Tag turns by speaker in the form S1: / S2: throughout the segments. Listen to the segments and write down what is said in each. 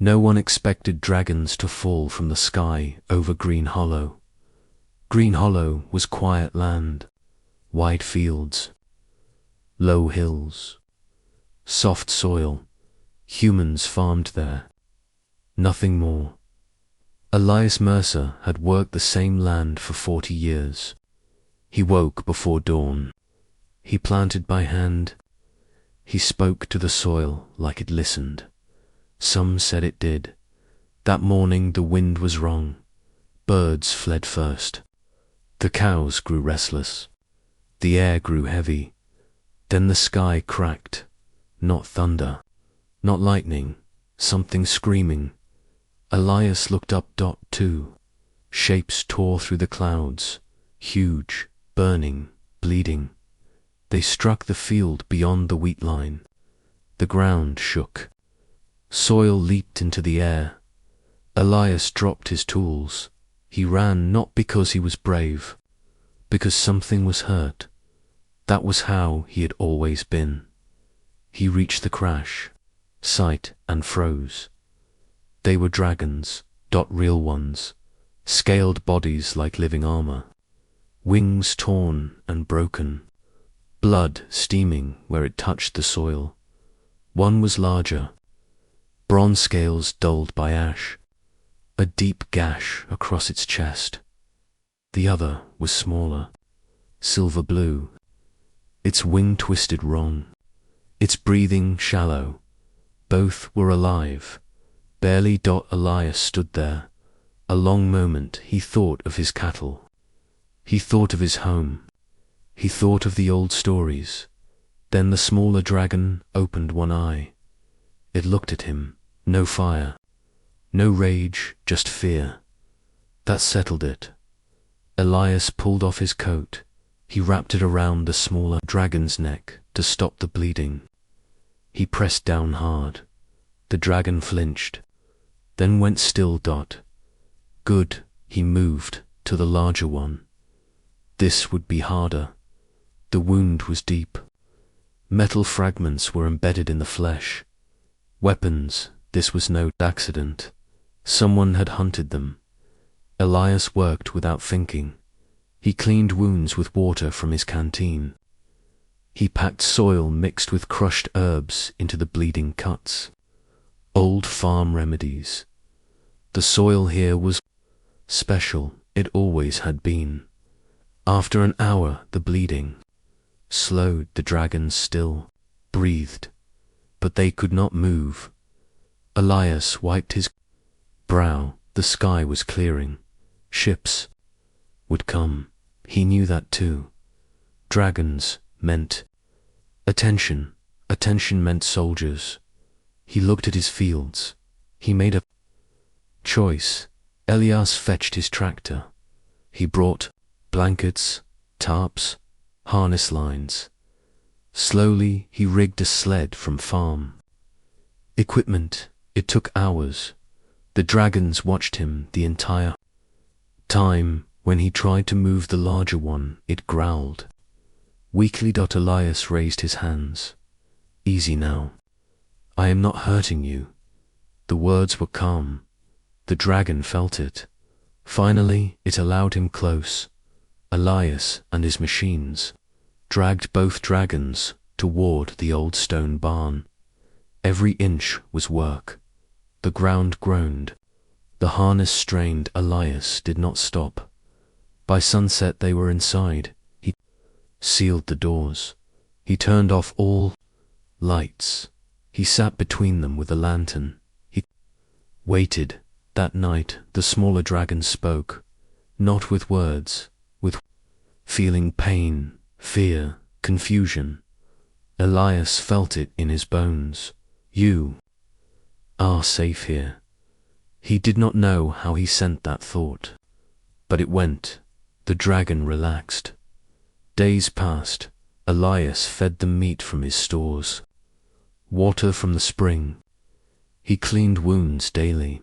S1: No one expected dragons to fall from the sky over Green Hollow. Green Hollow was quiet land, wide fields, low hills, soft soil. Humans farmed there. Nothing more. Elias Mercer had worked the same land for 40 years. He woke before dawn. He planted by hand. He spoke to the soil like it listened. Some said it did. That morning the wind was wrong. Birds fled first. The cows grew restless. The air grew heavy. Then the sky cracked. Not thunder, not lightning, something screaming. Elias looked up. Two shapes tore through the clouds, huge, burning, bleeding. They struck the field beyond the wheat line. The ground shook. Soil leaped into the air. Elias dropped his tools. He ran not because he was brave, because something was hurt. That was how he had always been. He reached the crash, sight, and froze. They were dragons, real ones, scaled bodies like living armor, wings torn and broken, blood steaming where it touched the soil. One was larger, bronze scales dulled by ash, a deep gash across its chest. The other was smaller, silver blue, its wing twisted wrong, its breathing shallow. Both were alive. Barely. Elias stood there. A long moment he thought of his cattle. He thought of his home. He thought of the old stories. Then the smaller dragon opened one eye. It looked at him. No fire. No rage, just fear. That settled it. Elias pulled off his coat. He wrapped it around the smaller dragon's neck to stop the bleeding. He pressed down hard. The dragon flinched, then went still. Good, he moved to the larger one. This would be harder. The wound was deep. Metal fragments were embedded in the flesh. Weapons, this was no accident. Someone had hunted them. Elias worked without thinking. He cleaned wounds with water from his canteen. He packed soil mixed with crushed herbs into the bleeding cuts. Old farm remedies. The soil here was special. It always had been. After an hour, the bleeding slowed. The dragons still breathed, but they could not move. Elias wiped his brow. The sky was clearing. Ships would come. He knew that too. Dragons meant attention. Attention meant soldiers. He looked at his fields. He made a choice. Elias fetched his tractor. He brought blankets, tarps, harness lines. Slowly he rigged a sled from farm. Equipment. It took hours. The dragons watched him the entire time. When he tried to move the larger one, it growled. Weakly. Elias raised his hands. Easy now. I am not hurting you. The words were calm. The dragon felt it. Finally, it allowed him close. Elias and his machines dragged both dragons toward the old stone barn. Every inch was work. The ground groaned. The harness strained. Elias did not stop. By sunset they were inside. He sealed the doors. He turned off all lights. He sat between them with a lantern. He waited. That night the smaller dragon spoke, not with words, with feeling pain, fear, confusion. Elias felt it in his bones. You are safe here. He did not know how he sent that thought, but it went. The dragon relaxed. Days passed. Elias fed them meat from his stores, water from the spring. He cleaned wounds daily.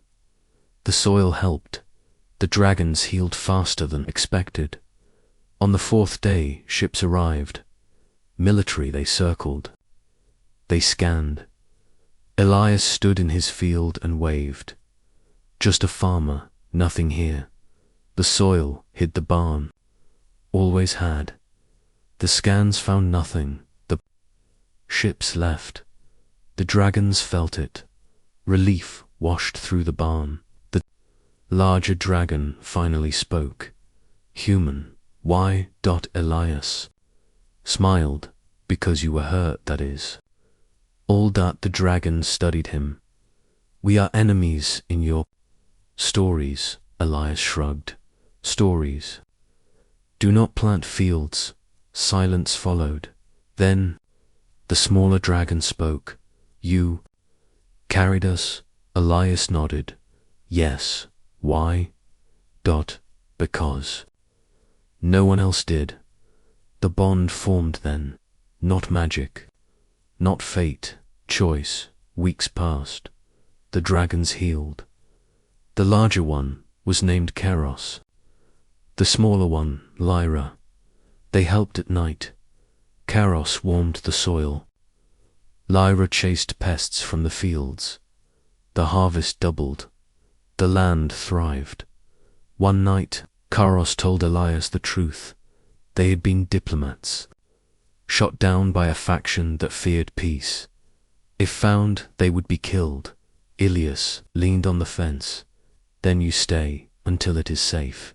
S1: The soil helped. The dragons healed faster than expected. On the fourth day, ships arrived. Military, they circled. They scanned. Elias stood in his field and waved. Just a farmer, nothing here. The soil hid the barn. Always had. The scans found nothing. The ships left. The dragons felt it. Relief washed through the barn. The larger dragon finally spoke. Human, why? Elias smiled. Because you were hurt, that is. All that. The dragon studied him. We are enemies in your stories, Elias shrugged. Stories. Do not plant fields. Silence followed. Then the smaller dragon spoke. You carried us? Elias nodded. Yes. Why? Because no one else did. The bond formed then. Not magic. Not fate. Choice. Weeks passed. The dragons healed. The larger one was named Keros. The smaller one, Lyra. They helped at night. Keros warmed the soil. Lyra chased pests from the fields. The harvest doubled. The land thrived. One night, Keros told Elias the truth. They had been diplomats, shot down by a faction that feared peace. If found, they would be killed. Elias leaned on the fence. Then you stay until it is safe.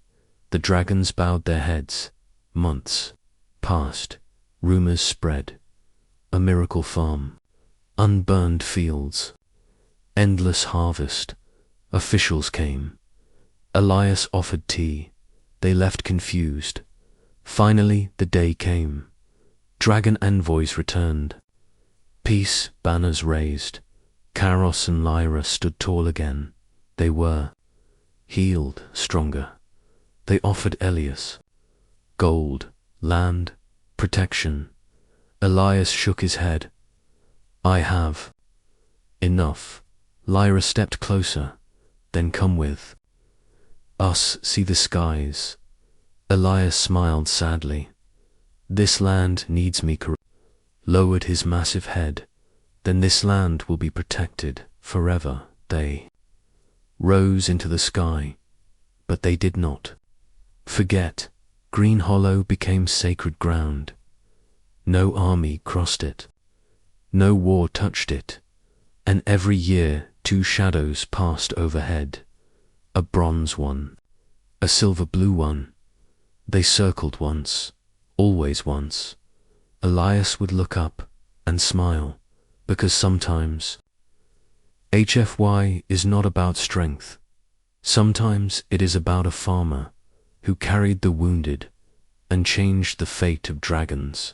S1: The dragons bowed their heads. Months passed. Rumors spread. A miracle farm. Unburned fields. Endless harvest. Officials came. Elias offered tea. They left confused. Finally, the day came. Dragon envoys returned. Peace banners raised. Keros and Lyra stood tall again. They were healed, stronger. They offered Elias gold, land, protection. Elias shook his head. I have enough. Lyra stepped closer. Then come with us, see the skies. Elias smiled sadly. This land needs me. Lowered his massive head. Then this land will be protected forever. They rose into the sky, but they did not forget. Green Hollow became sacred ground. No army crossed it. No war touched it. And every year 2 shadows passed overhead. A bronze one, a silver blue one. They circled once, always once. Elias would look up and smile, because sometimes HFY is not about strength. Sometimes it is about a farmer who carried the wounded and changed the fate of dragons.